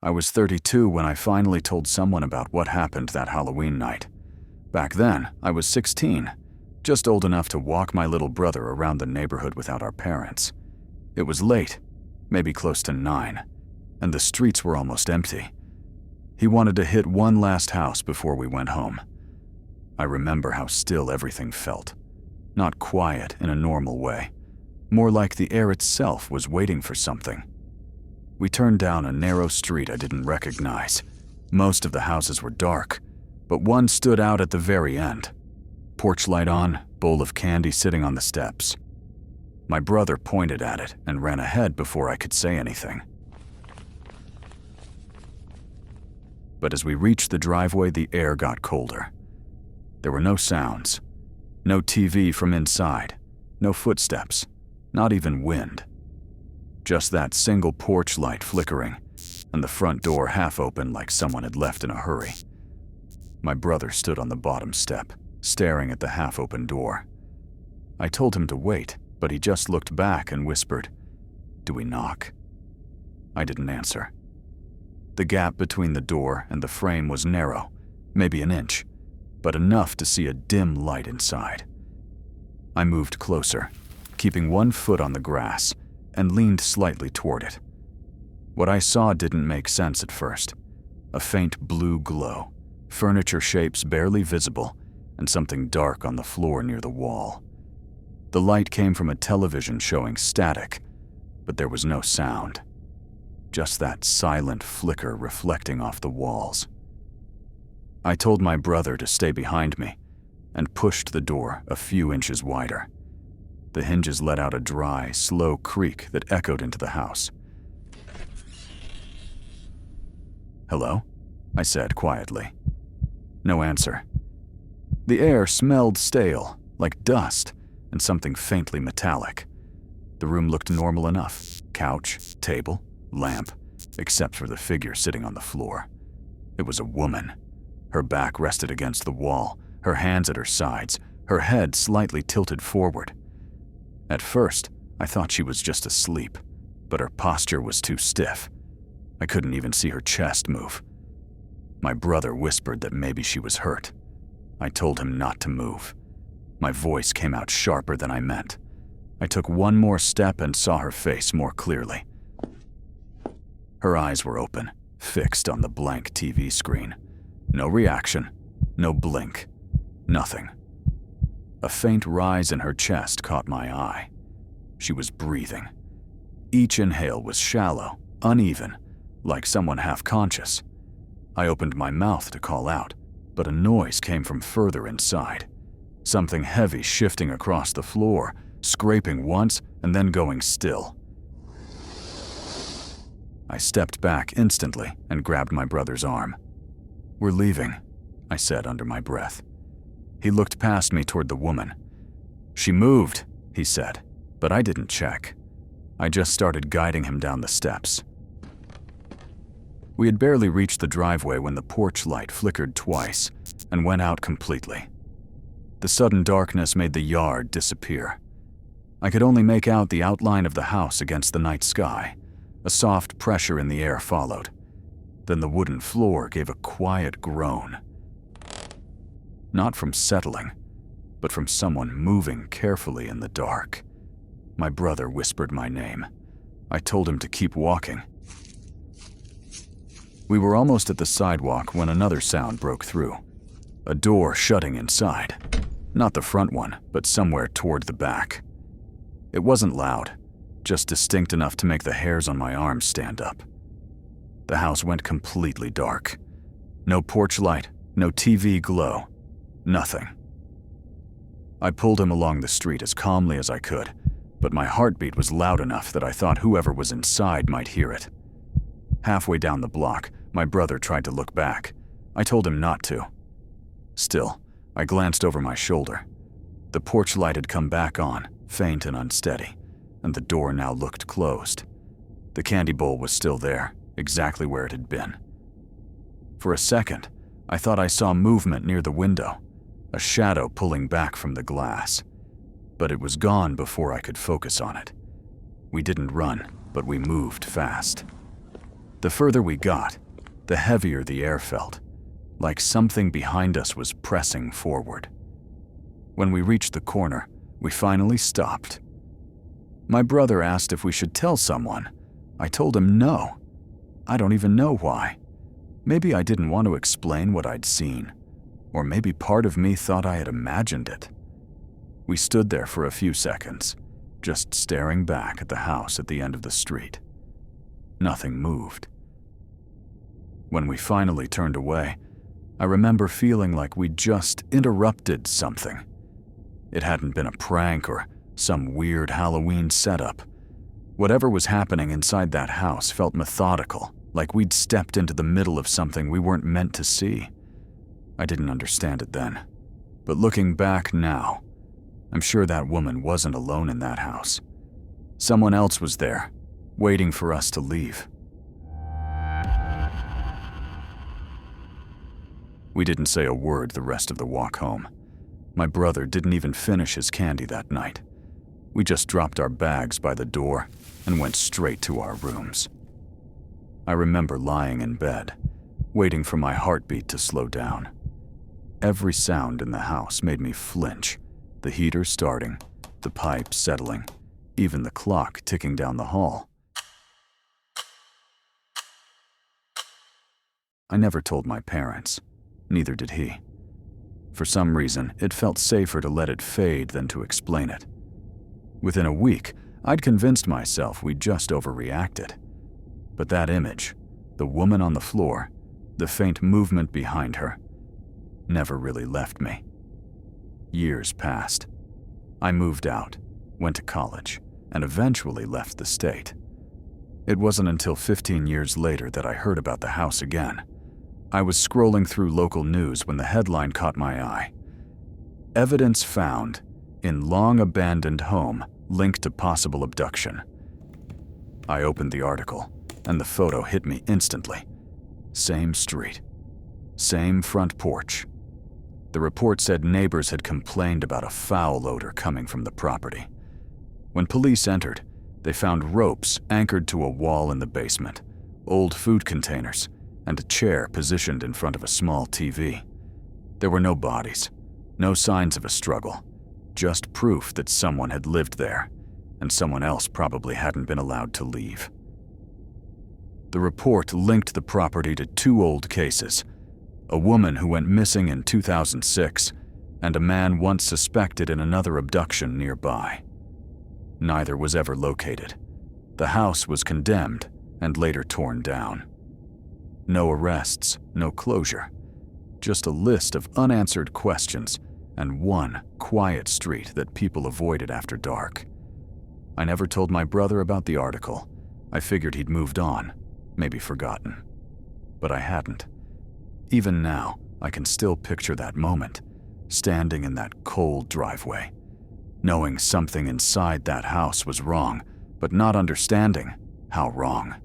I was 32 when I finally told someone about what happened that Halloween night. Back then, I was 16, just old enough to walk my little brother around the neighborhood without our parents. It was late, maybe close to 9, and the streets were almost empty. He wanted to hit one last house before we went home. I remember how still everything felt. Not quiet in a normal way, more like the air itself was waiting for something. We turned down a narrow street I didn't recognize. Most of the houses were dark, but one stood out at the very end. Porch light on, bowl of candy sitting on the steps. My brother pointed at it and ran ahead before I could say anything. But as we reached the driveway, the air got colder. There were no sounds, no TV from inside, no footsteps, not even wind. Just that single porch light flickering, and the front door half open like someone had left in a hurry. My brother stood on the bottom step, staring at the half-open door. I told him to wait, but he just looked back and whispered, "Do we knock?" I didn't answer. The gap between the door and the frame was narrow, maybe an inch, but enough to see a dim light inside. I moved closer, keeping one foot on the grass, and leaned slightly toward it. What I saw didn't make sense at first. A faint blue glow, furniture shapes barely visible, and something dark on the floor near the wall. The light came from a television showing static, but there was no sound. Just that silent flicker reflecting off the walls. I told my brother to stay behind me and pushed the door a few inches wider. The hinges let out a dry, slow creak that echoed into the house. "Hello?" I said quietly. No answer. The air smelled stale, like dust, and something faintly metallic. The room looked normal enough. Couch, table, lamp, except for the figure sitting on the floor. It was a woman. Her back rested against the wall, her hands at her sides, her head slightly tilted forward. At first, I thought she was just asleep, but her posture was too stiff. I couldn't even see her chest move. My brother whispered that maybe she was hurt. I told him not to move. My voice came out sharper than I meant. I took one more step and saw her face more clearly. Her eyes were open, fixed on the blank TV screen. No reaction, no blink, nothing. A faint rise in her chest caught my eye. She was breathing. Each inhale was shallow, uneven, like someone half-conscious. I opened my mouth to call out, but a noise came from further inside. Something heavy shifting across the floor, scraping once and then going still. I stepped back instantly and grabbed my brother's arm. "We're leaving," I said under my breath. He looked past me toward the woman. "She moved," he said, but I didn't check. I just started guiding him down the steps. We had barely reached the driveway when the porch light flickered twice and went out completely. The sudden darkness made the yard disappear. I could only make out the outline of the house against the night sky. A soft pressure in the air followed. Then the wooden floor gave a quiet groan. Not from settling, but from someone moving carefully in the dark. My brother whispered my name. I told him to keep walking. We were almost at the sidewalk when another sound broke through. A door shutting inside. Not the front one, but somewhere toward the back. It wasn't loud, just distinct enough to make the hairs on my arms stand up. The house went completely dark. No porch light, no TV glow, nothing. I pulled him along the street as calmly as I could, but my heartbeat was loud enough that I thought whoever was inside might hear it. Halfway down the block, my brother tried to look back. I told him not to. Still, I glanced over my shoulder. The porch light had come back on, faint and unsteady, and the door now looked closed. The candy bowl was still there, exactly where it had been. For a second, I thought I saw movement near the window, a shadow pulling back from the glass. But it was gone before I could focus on it. We didn't run, but we moved fast. The further we got, the heavier the air felt, like something behind us was pressing forward. When we reached the corner, we finally stopped. My brother asked if we should tell someone. I told him no. I don't even know why. Maybe I didn't want to explain what I'd seen, or maybe part of me thought I had imagined it. We stood there for a few seconds, just staring back at the house at the end of the street. Nothing moved. When we finally turned away, I remember feeling like we'd just interrupted something. It hadn't been a prank or some weird Halloween setup. Whatever was happening inside that house felt methodical, like we'd stepped into the middle of something we weren't meant to see. I didn't understand it then, but looking back now, I'm sure that woman wasn't alone in that house. Someone else was there, waiting for us to leave. We didn't say a word the rest of the walk home. My brother didn't even finish his candy that night. We just dropped our bags by the door and went straight to our rooms. I remember lying in bed, waiting for my heartbeat to slow down. Every sound in the house made me flinch. The heater starting, the pipes settling, even the clock ticking down the hall. I never told my parents, neither did he. For some reason, it felt safer to let it fade than to explain it. Within a week, I'd convinced myself we'd just overreacted. But that image, the woman on the floor, the faint movement behind her, never really left me. Years passed. I moved out, went to college, and eventually left the state. It wasn't until 15 years later that I heard about the house again. I was scrolling through local news when the headline caught my eye. Evidence found in long-abandoned home linked to possible abduction. I opened the article, and the photo hit me instantly. Same street, same front porch. The report said neighbors had complained about a foul odor coming from the property. When police entered, they found ropes anchored to a wall in the basement, old food containers, and a chair positioned in front of a small TV. There were no bodies, no signs of a struggle, just proof that someone had lived there, and someone else probably hadn't been allowed to leave. The report linked the property to two old cases: a woman who went missing in 2006, and a man once suspected in another abduction nearby. Neither was ever located. The house was condemned and later torn down. No arrests, no closure, just a list of unanswered questions and one quiet street that people avoided after dark. I never told my brother about the article. I figured he'd moved on, maybe forgotten. But I hadn't. Even now, I can still picture that moment, standing in that cold driveway, knowing something inside that house was wrong, but not understanding how wrong.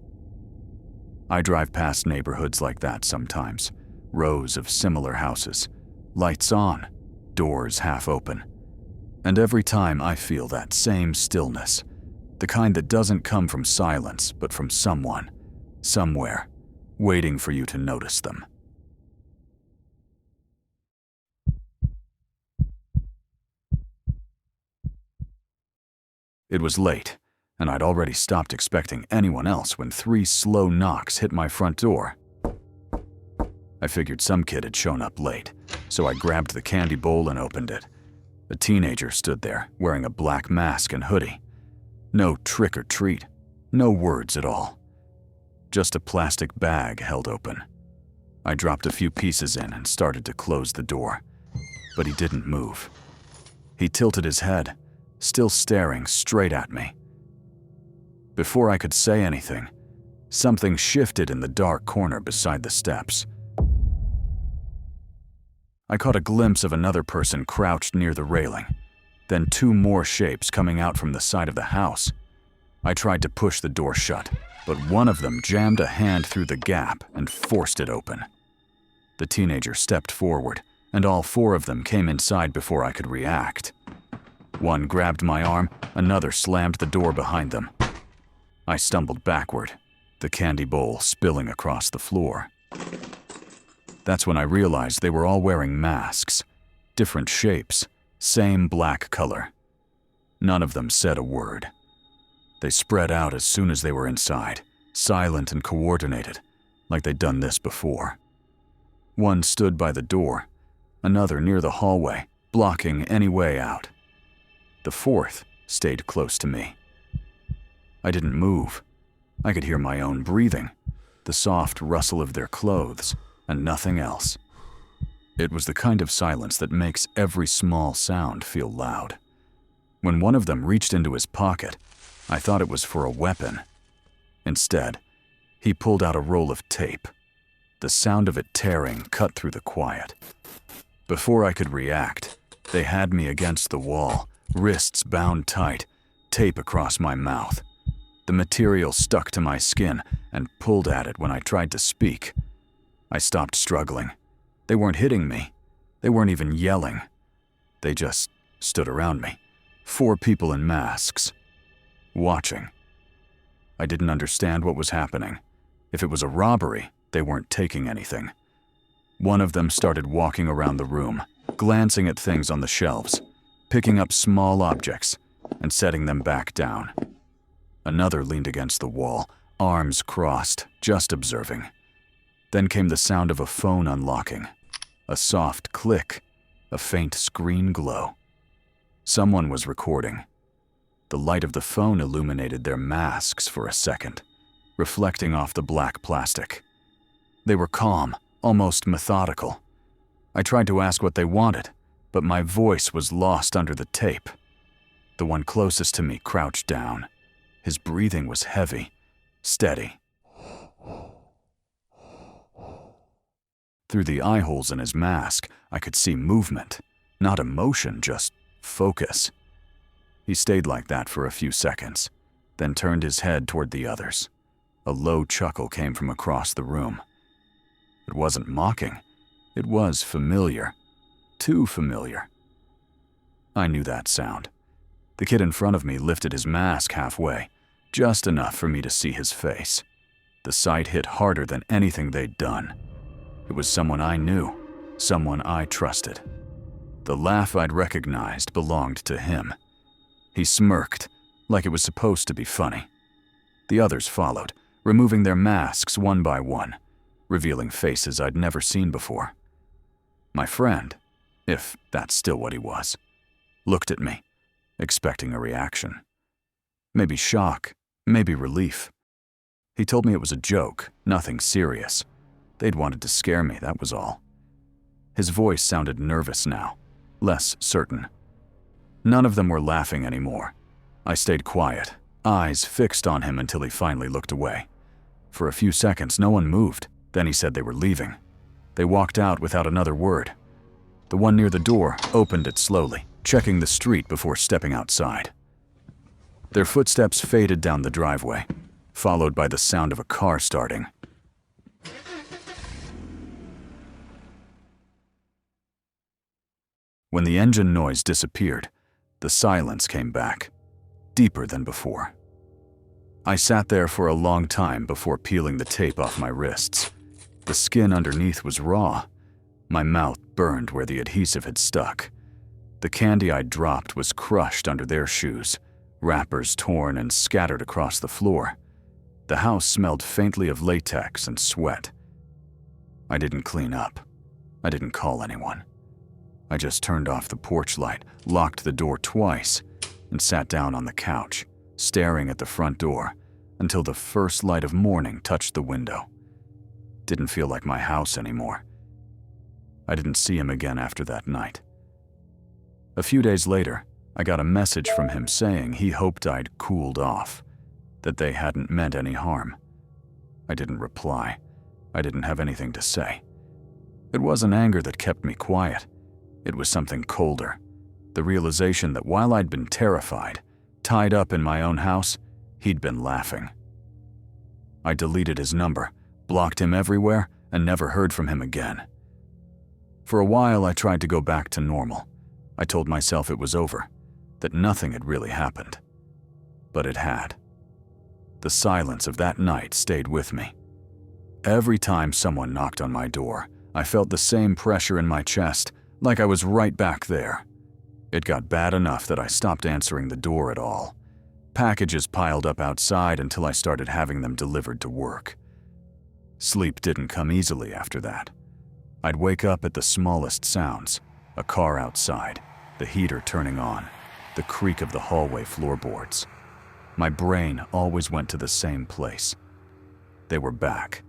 I drive past neighborhoods like that sometimes, rows of similar houses, lights on, doors half open. And every time I feel that same stillness, the kind that doesn't come from silence, but from someone, somewhere, waiting for you to notice them. It was late, and I'd already stopped expecting anyone else when 3 slow knocks hit my front door. I figured some kid had shown up late, so I grabbed the candy bowl and opened it. A teenager stood there, wearing a black mask and hoodie. No trick or treat, no words at all. Just a plastic bag held open. I dropped a few pieces in and started to close the door, but he didn't move. He tilted his head, still staring straight at me. Before I could say anything, something shifted in the dark corner beside the steps. I caught a glimpse of another person crouched near the railing, then 2 more shapes coming out from the side of the house. I tried to push the door shut, but one of them jammed a hand through the gap and forced it open. The teenager stepped forward, and all 4 of them came inside before I could react. One grabbed my arm, another slammed the door behind them. I stumbled backward. the candy bowl spilling across the floor. That's when I realized they were all wearing masks, different shapes, same black color. None of them said a word. They spread out as soon as they were inside, silent and coordinated, like they'd done this before. One stood by the door, another near the hallway, blocking any way out. The fourth stayed close to me. I didn't move. I could hear my own breathing, the soft rustle of their clothes, and nothing else. It was the kind of silence that makes every small sound feel loud. When one of them reached into his pocket, I thought it was for a weapon. Instead, he pulled out a roll of tape. The sound of it tearing cut through the quiet. Before I could react, they had me against the wall, wrists bound tight, tape across my mouth. The material stuck to my skin and pulled at it when I tried to speak. I stopped struggling. They weren't hitting me. They weren't even yelling. They just stood around me. 4 people in masks, watching. I didn't understand what was happening. If it was a robbery, they weren't taking anything. One of them started walking around the room, glancing at things on the shelves, picking up small objects and setting them back down. Another leaned against the wall, arms crossed, just observing. Then came the sound of a phone unlocking. A soft click, a faint screen glow. Someone was recording. The light of the phone illuminated their masks for a second, reflecting off the black plastic. They were calm, almost methodical. I tried to ask what they wanted, but my voice was lost under the tape. The one closest to me crouched down. His breathing was heavy, steady. Through the eye holes in his mask, I could see movement, not emotion, just focus. He stayed like that for a few seconds, then turned his head toward the others. A low chuckle came from across the room. It wasn't mocking. It was familiar. Too familiar. I knew that sound. The kid in front of me lifted his mask halfway, just enough for me to see his face. The sight hit harder than anything they'd done. It was someone I knew, someone I trusted. The laugh I'd recognized belonged to him. He smirked, like it was supposed to be funny. The others followed, removing their masks one by one, revealing faces I'd never seen before. My friend, if that's still what he was, looked at me, expecting a reaction. Maybe shock, maybe relief. He told me it was a joke, nothing serious. They'd wanted to scare me, that was all. His voice sounded nervous now, less certain. None of them were laughing anymore. I stayed quiet, eyes fixed on him until he finally looked away. For a few seconds, no one moved. Then he said they were leaving. They walked out without another word. The one near the door opened it slowly, checking the street before stepping outside. Their footsteps faded down the driveway, followed by the sound of a car starting. When the engine noise disappeared, the silence came back, deeper than before. I sat there for a long time before peeling the tape off my wrists. The skin underneath was raw. My mouth burned where the adhesive had stuck. The candy I'd dropped was crushed under their shoes, wrappers torn and scattered across the floor. The house smelled faintly of latex and sweat. I didn't clean up. I didn't call anyone. I just turned off the porch light, locked the door twice, and sat down on the couch, staring at the front door until the first light of morning touched the window. Didn't feel like my house anymore. I didn't see him again after that night. A few days later, I got a message from him saying he hoped I'd cooled off, that they hadn't meant any harm. I didn't reply. I didn't have anything to say. It wasn't anger that kept me quiet. It was something colder, the realization that while I'd been terrified, tied up in my own house, he'd been laughing. I deleted his number, blocked him everywhere, and never heard from him again. For a while, I tried to go back to normal. I told myself it was over, that nothing had really happened. But it had. The silence of that night stayed with me. Every time someone knocked on my door, I felt the same pressure in my chest, like I was right back there. It got bad enough that I stopped answering the door at all. Packages piled up outside until I started having them delivered to work. Sleep didn't come easily after that. I'd wake up at the smallest sounds: a car outside, the heater turning on, the creak of the hallway floorboards. My brain always went to the same place. They were back.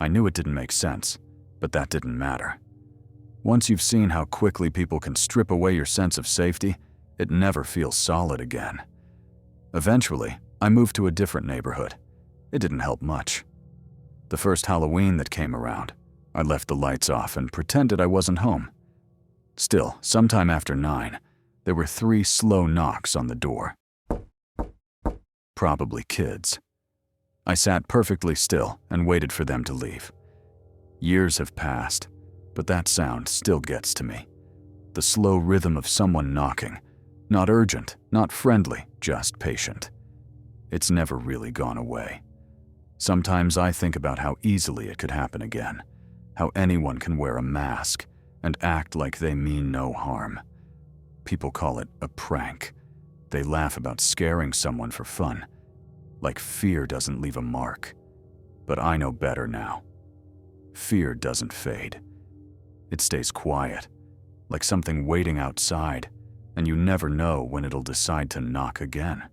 I knew it didn't make sense, but that didn't matter. Once you've seen how quickly people can strip away your sense of safety, it never feels solid again. Eventually, I moved to a different neighborhood. It didn't help much. The first Halloween that came around, I left the lights off and pretended I wasn't home. Still, sometime after 9, there were 3 slow knocks on the door. Probably kids. I sat perfectly still and waited for them to leave. Years have passed, but that sound still gets to me. The slow rhythm of someone knocking. Not urgent, not friendly, just patient. It's never really gone away. Sometimes I think about how easily it could happen again, how anyone can wear a mask and act like they mean no harm. People call it a prank. They laugh about scaring someone for fun, like fear doesn't leave a mark. But I know better now. Fear doesn't fade. It stays quiet, like something waiting outside, and you never know when it'll decide to knock again.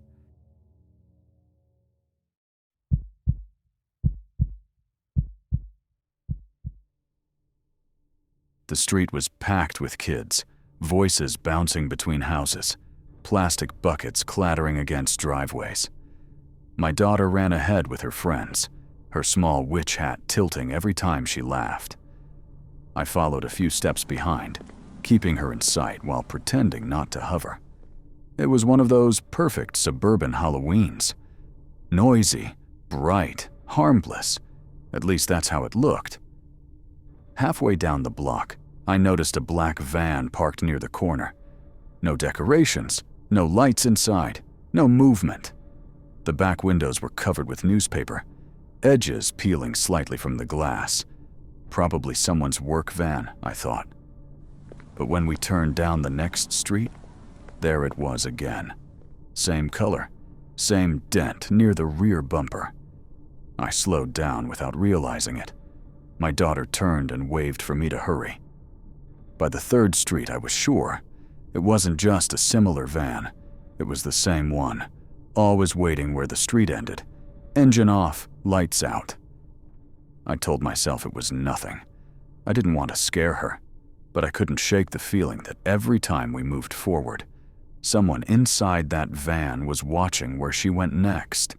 The street was packed with kids, voices bouncing between houses, plastic buckets clattering against driveways. My daughter ran ahead with her friends, her small witch hat tilting every time she laughed. I followed a few steps behind, keeping her in sight while pretending not to hover. It was one of those perfect suburban Halloweens. Noisy, bright, harmless. At least that's how it looked. Halfway down the block, I noticed a black van parked near the corner. No decorations, no lights inside, no movement. The back windows were covered with newspaper, edges peeling slightly from the glass. Probably someone's work van, I thought. But when we turned down the next street, there it was again. Same color, same dent near the rear bumper. I slowed down without realizing it. My daughter turned and waved for me to hurry. By the 3rd street, I was sure. It wasn't just a similar van. It was the same one, always waiting where the street ended. Engine off, lights out. I told myself it was nothing. I didn't want to scare her, but I couldn't shake the feeling that every time we moved forward, someone inside that van was watching where she went next.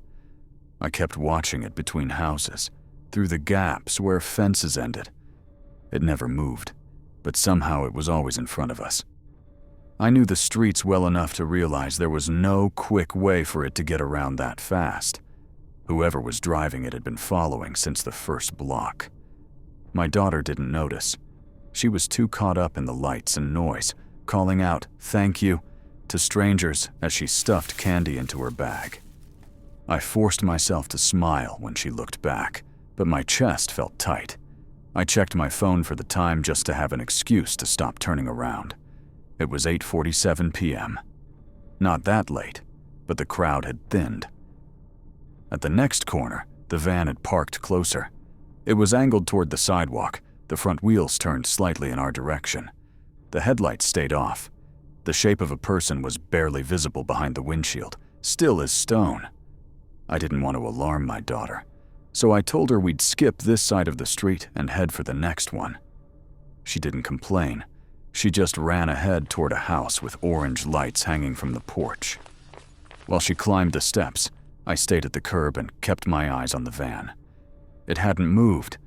I kept watching it between houses, through the gaps where fences ended. It never moved, but somehow it was always in front of us. I knew the streets well enough to realize there was no quick way for it to get around that fast. Whoever was driving it had been following since the first block. My daughter didn't notice. She was too caught up in the lights and noise, calling out, "Thank you," to strangers as she stuffed candy into her bag. I forced myself to smile when she looked back, but my chest felt tight. I checked my phone for the time just to have an excuse to stop turning around. It was 8:47 p.m. Not that late, but the crowd had thinned. At the next corner, the van had parked closer. It was angled toward the sidewalk, the front wheels turned slightly in our direction. The headlights stayed off. The shape of a person was barely visible behind the windshield, still as stone. I didn't want to alarm my daughter, so I told her we'd skip this side of the street and head for the next one. She didn't complain. She just ran ahead toward a house with orange lights hanging from the porch. While she climbed the steps, I stayed at the curb and kept my eyes on the van. It hadn't moved,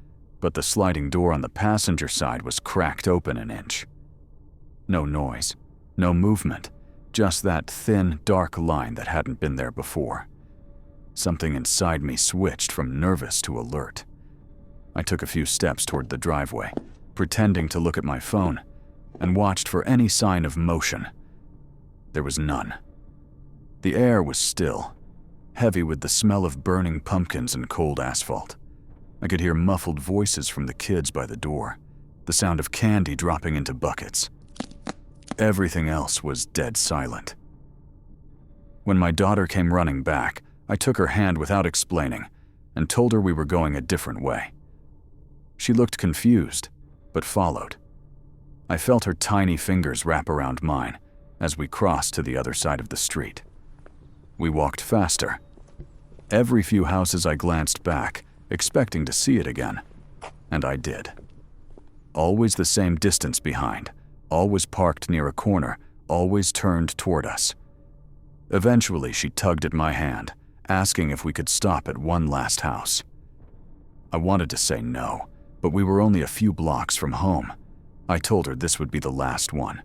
but the sliding door on the passenger side was cracked open an inch. No noise, no movement, just that thin, dark line that hadn't been there before. Something inside me switched from nervous to alert. I took a few steps toward the driveway, pretending to look at my phone, and watched for any sign of motion. There was none. The air was still. heavy with the smell of burning pumpkins and cold asphalt. I could hear muffled voices from the kids by the door, the sound of candy dropping into buckets. Everything else was dead silent. When my daughter came running back, I took her hand without explaining and told her we were going a different way. She looked confused, but followed. I felt her tiny fingers wrap around mine as we crossed to the other side of the street. We walked faster. Every few houses I glanced back, expecting to see it again, and I did. Always the same distance behind, always parked near a corner, always turned toward us. Eventually, she tugged at my hand, asking if we could stop at one last house. I wanted to say no, but we were only a few blocks from home. I told her this would be the last one.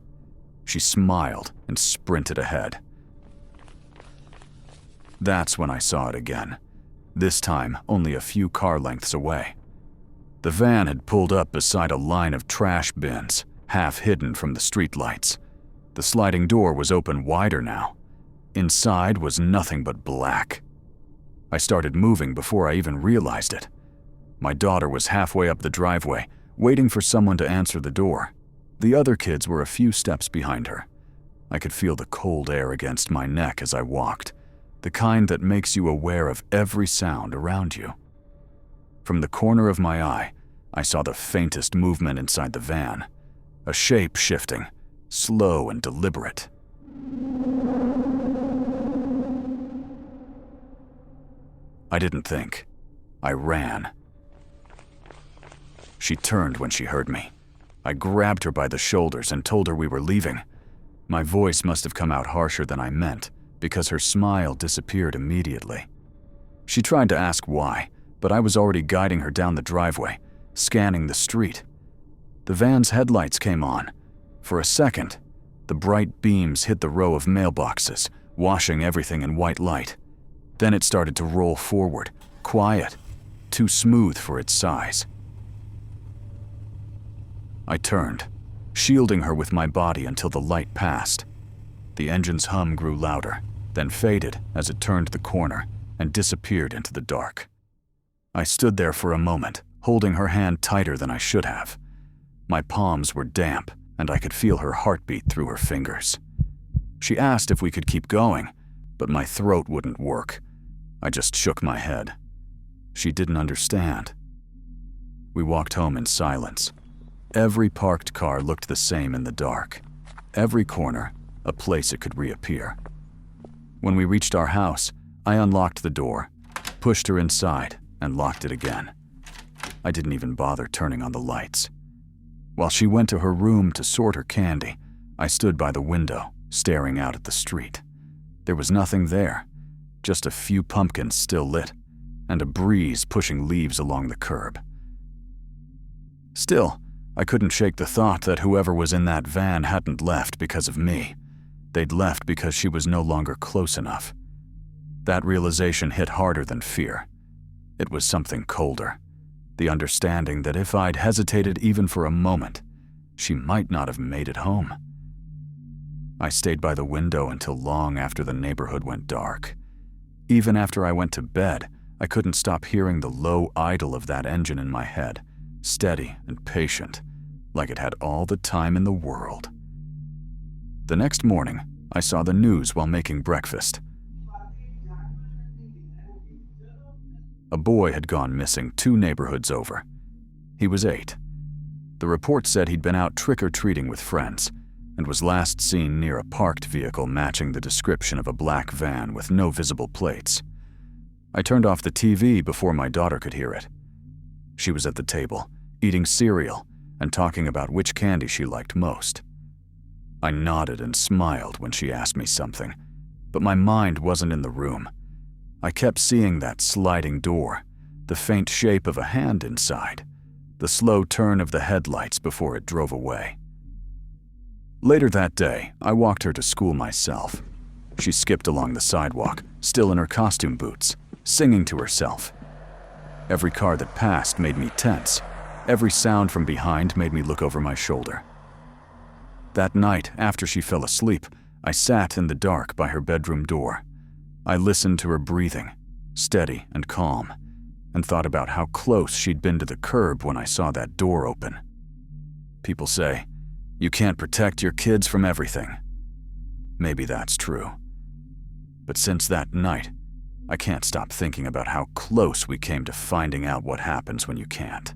She smiled and sprinted ahead. That's when I saw it again, this time only a few car lengths away. The van had pulled up beside a line of trash bins, half hidden from the streetlights. The sliding door was open wider now. Inside was nothing but black. I started moving before I even realized it. My daughter was halfway up the driveway, waiting for someone to answer the door. The other kids were a few steps behind her. I could feel the cold air against my neck as I walked, the kind that makes you aware of every sound around you. From the corner of my eye, I saw the faintest movement inside the van, a shape shifting, slow and deliberate. I didn't think. I ran. She turned when she heard me. I grabbed her by the shoulders and told her we were leaving. My voice must have come out harsher than I meant, because her smile disappeared immediately. She tried to ask why, but I was already guiding her down the driveway, scanning the street. The van's headlights came on. For a second, the bright beams hit the row of mailboxes, washing everything in white light. Then it started to roll forward, quiet, too smooth for its size. I turned, shielding her with my body until the light passed. The engine's hum grew louder, then faded as it turned the corner and disappeared into the dark. I stood there for a moment, holding her hand tighter than I should have. My palms were damp, and I could feel her heartbeat through her fingers. She asked if we could keep going, but my throat wouldn't work. I just shook my head. She didn't understand. We walked home in silence. Every parked car looked the same in the dark. Every corner, a place it could reappear. When we reached our house, I unlocked the door, pushed her inside, and locked it again. I didn't even bother turning on the lights. While she went to her room to sort her candy, I stood by the window, staring out at the street. There was nothing there, just a few pumpkins still lit, and a breeze pushing leaves along the curb. Still, I couldn't shake the thought that whoever was in that van hadn't left because of me. They'd left because she was no longer close enough. That realization hit harder than fear. It was something colder. The understanding that if I'd hesitated even for a moment, she might not have made it home. I stayed by the window until long after the neighborhood went dark. Even after I went to bed, I couldn't stop hearing the low idle of that engine in my head, steady and patient, like it had all the time in the world. The next morning, I saw the news while making breakfast. A boy had gone missing 2 neighborhoods over. He was 8. The report said he'd been out trick-or-treating with friends and was last seen near a parked vehicle matching the description of a black van with no visible plates. I turned off the TV before my daughter could hear it. She was at the table, eating cereal and talking about which candy she liked most. I nodded and smiled when she asked me something, but my mind wasn't in the room. I kept seeing that sliding door, the faint shape of a hand inside, the slow turn of the headlights before it drove away. Later that day, I walked her to school myself. She skipped along the sidewalk, still in her costume boots, singing to herself. Every car that passed made me tense. Every sound from behind made me look over my shoulder. That night, after she fell asleep, I sat in the dark by her bedroom door. I listened to her breathing, steady and calm, and thought about how close she'd been to the curb when I saw that door open. People say, you can't protect your kids from everything. Maybe that's true. But since that night, I can't stop thinking about how close we came to finding out what happens when you can't.